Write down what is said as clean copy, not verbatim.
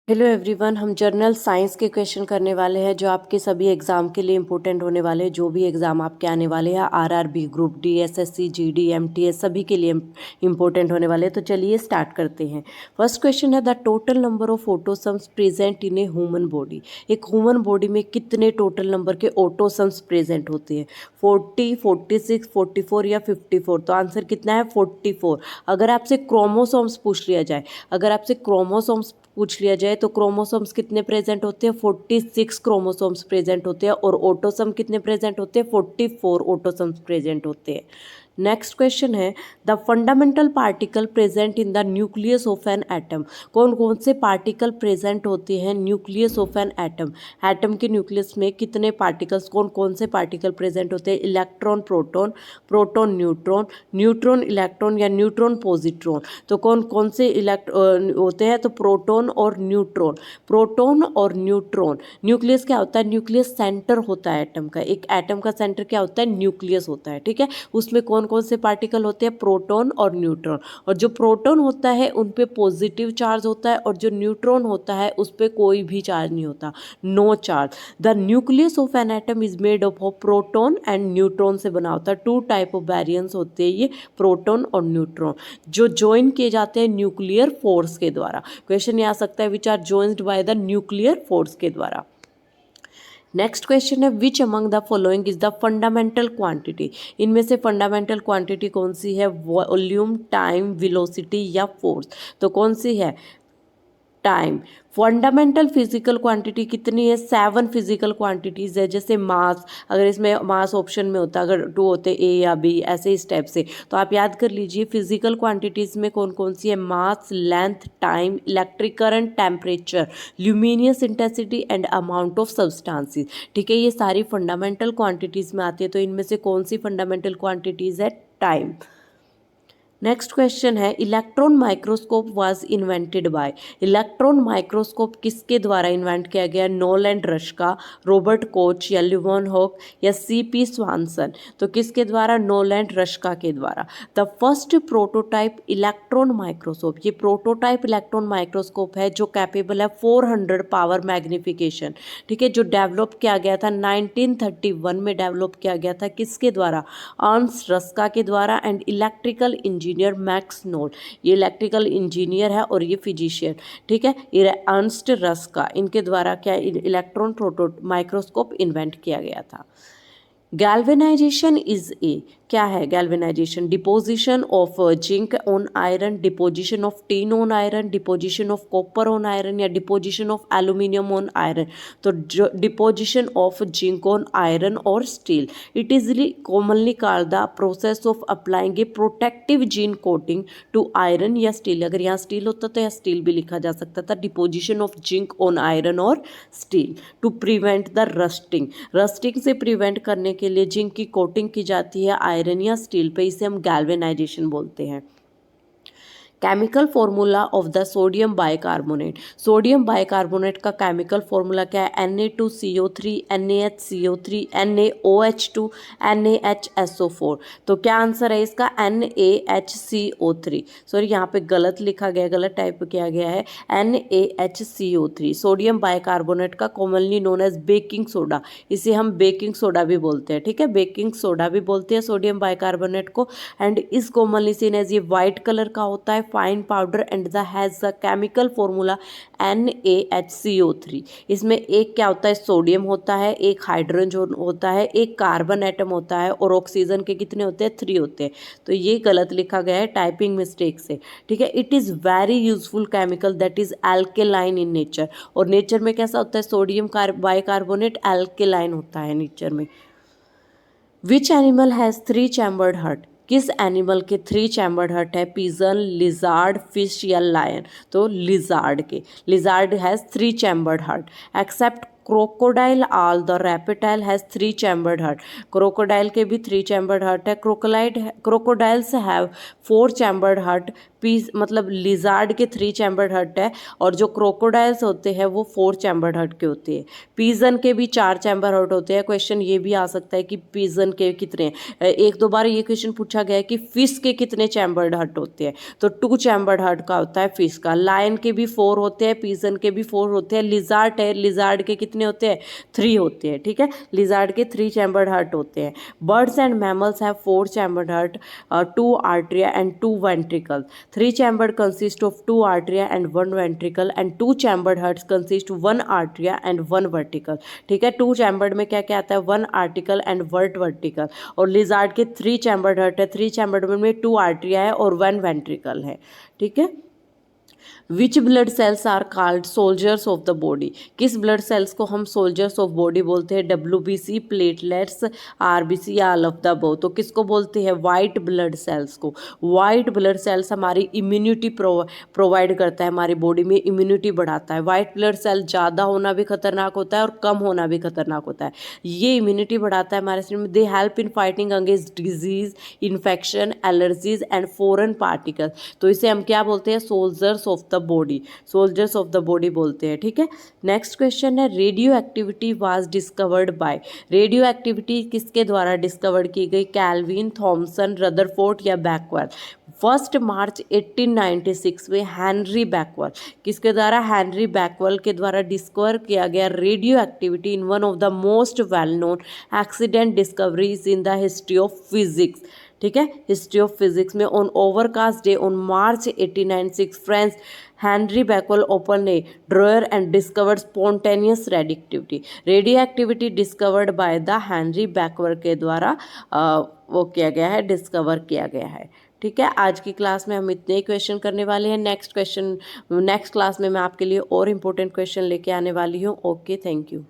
Hello everyone, हम journal science के question करने वाले हैं जो आपके सभी एग्जाम के लिए इंपॉर्टेंट होने वाले हैं। जो भी एग्जाम आपके आने वाले हैं, RRB, group D, SSC, GD, MTS, सभी के लिए इंपॉर्टेंट होने वाले हैं। तो चलिए स्टार्ट करते हैं। फर्स्ट क्वेश्चन है, the total number of autosomes present in a human body. एक ह्यूमन बॉडी में कितने टोटल नंबर के ऑटोसम्स प्रेजेंट होते हैं? 40, 46, 44 या 54? तो आंसर कितना है? 44। अगर आपसे क्रोमोसोम्स पूछ लिया जाए, तो क्रोमोसोम्स कितने प्रेजेंट होते हैं? 46 क्रोमोसोम्स प्रेजेंट होते हैं। और ऑटोसम कितने प्रेजेंट होते हैं? 44 ऑटोसम्स प्रेजेंट होते हैं। नेक्स्ट क्वेश्चन है, the fundamental particle present in the nucleus of an atom. कौन कौन से पार्टिकल प्रेजेंट होते हैं nucleus of an atom? Atom के न्यूक्लियस में कितने पार्टिकल्स, कौन कौन से पार्टिकल प्रेजेंट होते हैं? Electron, proton, proton neutron, neutron electron या न्यूट्रॉन पॉजिट्रॉन? तो कौन कौन से होते हैं? तो प्रोटॉन और न्यूट्रॉन। प्रोटॉन और न्यूट्रॉन। न्यूक्लियस क्या होता है? न्यूक्लियस सेंटर होता है एटम का। एक एटम का सेंटर क्या होता है? न्यूक्लियस होता है। ठीक है, उसमें कौन कौन से पार्टिकल होते हैं? प्रोटॉन और न्यूट्रॉन। और जो प्रोटॉन होता है उन पे पॉजिटिव चार्ज होता है, और जो न्यूट्रॉन होता है उस पे कोई भी चार्ज नहीं होता, no charge. The nucleus of an atom is made up of proton and neutron से बना होता है। टू टाइप ऑफ वेरिएंट्स होते हैं ये, प्रोटॉन और न्यूट्रॉन, जो ज्वाइन किए जाते हैं न्यूक्लियर फोर्स के द्वारा। क्वेश्चन ये आ सकता है, which are joined by the nuclear force के द्वारा। नेक्स्ट क्वेश्चन है, which among the following is the fundamental quantity. इनमें से फंडामेंटल क्वांटिटी कौन सी है? वॉल्यूम, टाइम, वेलोसिटी या फोर्स? तो कौन सी है? टाइम। फंडामेंटल फिजिकल क्वांटिटी कितनी है? 7 फिजिकल क्वांटिटीज़ है। जैसे मास, अगर इसमें मास ऑप्शन में होता, अगर 2 होते ए या बी, ऐसे इस टाइप से, तो आप याद कर लीजिए फिजिकल क्वांटिटीज़ में कौन कौन सी है? Mass, length, time, electric current, temperature, luminous intensity and amount of substances. ठीक है, ये सारी फंडामेंटल क्वांटिटीज़ में आती है। तो इनमें से कौन सी फंडामेंटल क्वांटिटीज़ है? टाइम। नेक्स्ट क्वेश्चन है, electron microscope was invented by. Electron microscope किसके द्वारा इन्वेंट किया गया? नोल एंड रश्का, रॉबर्ट कोच या लिवनहॉक या सीपी स्वानसन? तो किसके द्वारा? नोल एंड रश्का के द्वारा। The first prototype electron microscope, ये प्रोटोटाइप इलेक्ट्रॉन माइक्रोस्कोप है जो कैपेबल है 400 पावर मैग्निफिकेशन। ठीक है, जो डेवलप किया गया था 1931 में डेवलप किया गया था। किसके द्वारा? अर्न्स्ट रस्का के द्वारा and electrical engineer Max Knoll. ये इलेक्ट्रिकल इंजीनियर है और ये फिजिशियन। ठीक है, ये अर्न्स्ट रस्का, इनके द्वारा क्या इलेक्ट्रॉन प्रोटो माइक्रोस्कोप इन्वेंट किया गया था। गैल्वेनाइजेशन इज ए, क्या है galvanization? Deposition of zinc on iron, deposition of tin on iron, deposition of copper on iron या deposition of aluminium on iron? तो deposition of zinc on iron और steel. It is commonly called the process of applying a protective zinc coating to iron या steel. अगर यहाँ steel होता तो यहाँ steel भी लिखा जा सकता था। Deposition of zinc on iron और steel to prevent the rusting. Rusting से प्रिवेंट करने के लिए जिंक की कोटिंग की जाती है आयरन या स्टील पे, इसे हम गैल्वेनाइजेशन बोलते हैं। Chemical formula of the sodium bicarbonate. Sodium bicarbonate का केमिकल फॉर्मूला क्या है? Na2CO3, NaHCO3, NaOH2, NaHSO4। तो क्या आंसर है इसका? NaHCO3। सॉरी, यहाँ पे गलत लिखा गया, गलत टाइप किया गया है, NaHCO3। सोडियम बाइकार्बोनेट का commonly known as baking soda, इसे हम बेकिंग सोडा भी बोलते हैं। ठीक है, बेकिंग सोडा भी बोलते हैं सोडियम बाइकार्बोनेट को। एंड इस कॉमनली सीन एज, ये वाइट कलर का होता है, fine powder and the has the chemical formula NaHCO3। इसमें एक क्या होता है? सोडियम होता है, एक हाइड्रोजन होता है, एक कार्बन एटम होता है, और ऑक्सीजन के कितने होते हैं? 3 होते हैं। तो ये गलत लिखा गया है टाइपिंग मिस्टेक से। ठीक है, it is very useful chemical that is alkaline in nature. और नेचर में कैसा होता है? सोडियम बाइकार्बोनेट एल्केलाइन होता है नेचर में। Which animal has 3 chambered heart? किस एनिमल के 3 चैम्बर्ड हार्ट है? पिजन, लिजार्ड, फिश या लायन? तो लिजार्ड के। Lizard has 3 chambered heart. Except crocodile all the reptile has 3 chambered heart. Crocodile के भी 3 चैम्बर्ड हार्ट है। Crocodiles have 4 chambered heart. पीस मतलब लिजार्ड के 3 चैम्बर्ड हर्ट है, और जो क्रोकोडाइल्स होते हैं वो 4 चैम्बर्ड हर्ट के होते हैं। पीजन के भी 4 चैम्बर हर्ट होते हैं। क्वेश्चन ये भी आ सकता है कि पीजन के कितने, एक दो बार ये क्वेश्चन पूछा गया है कि फिश के कितने चैम्बर्ड हर्ट होते हैं, तो 2 चैम्बर्ड हर्ट का होता है फिश का। लायन के भी 4 होते हैं, पीजन के भी 4 होते हैं। लिजार्ड है, लिजार्ड के कितने होते हैं, 3 होते हैं, ठीक है। लिजार्ड के 3 चैम्बर्ड हर्ट होते हैं। Birds and mammals have 4 chambered heart, 2 atria and 2 ventricle. 3 chambered consist of 2 atria and 1 ventricle, and 2 chambered hearts consist 1 atria and 1 vertical, ठीक है। 2 चैम्बर्ड में क्या क्या आता है, 1 आर्टिकल एंड 1 वर्टिकल। और लिजार्ड के 3 चैम्बर्ड हर्ट है, 3 चैम्बर्ड में 2 आर्टरिया है और 1 वेंट्रिकल है, ठीक है। Which blood cells are called soldiers of the body? किस ब्लड सेल्स को हम सोल्जर्स ऑफ बॉडी बोलते हैं? WBC, प्लेटलेट्स, RBC या ऑल ऑफ द अबव? तो किसको बोलते हैं? वाइट ब्लड सेल्स को। वाइट ब्लड सेल्स हमारी इम्यूनिटी प्रोवाइड करता है, हमारी बॉडी में इम्यूनिटी बढ़ाता है। वाइट ब्लड सेल ज़्यादा होना भी खतरनाक होता है और कम होना भी खतरनाक होता है। ये इम्यूनिटी बढ़ाता है हमारे शरीर में। They help in fighting against disease, infection, allergies and foreign particle. तो इसे हम क्या बोलते हैं? Soldiers of the body, soldiers of the body बोलते हैं, ठीक है। नेक्स्ट क्वेश्चन है, radio activity was discovered by? Radio activity किसके द्वारा डिस्कवर्ड की गई? कैल्विन, थॉमसन, रदरफोर्ड या बैकवर्थ? 1 मार्च 1896 में हेनरी बैकवर्थ, किसके द्वारा? हेनरी बैकवर्थ के द्वारा डिस्कवर किया गया radio activity in one of the most well known accident discoveries in the history of physics, ठीक है। हिस्ट्री ऑफ फिजिक्स में on overcast day on March 1896 French Henri Backworth open a drawer and discovered spontaneous radioactivity. Radio activity discovered by the Henri Backworth के द्वारा वो किया गया है, discover किया गया है, ठीक है। आज की क्लास में हम इतने ही क्वेश्चन करने वाले हैं। नेक्स्ट क्लास में मैं आपके लिए और इम्पोर्टेंट क्वेश्चन लेके आने वाली हूँ। Okay, thank you.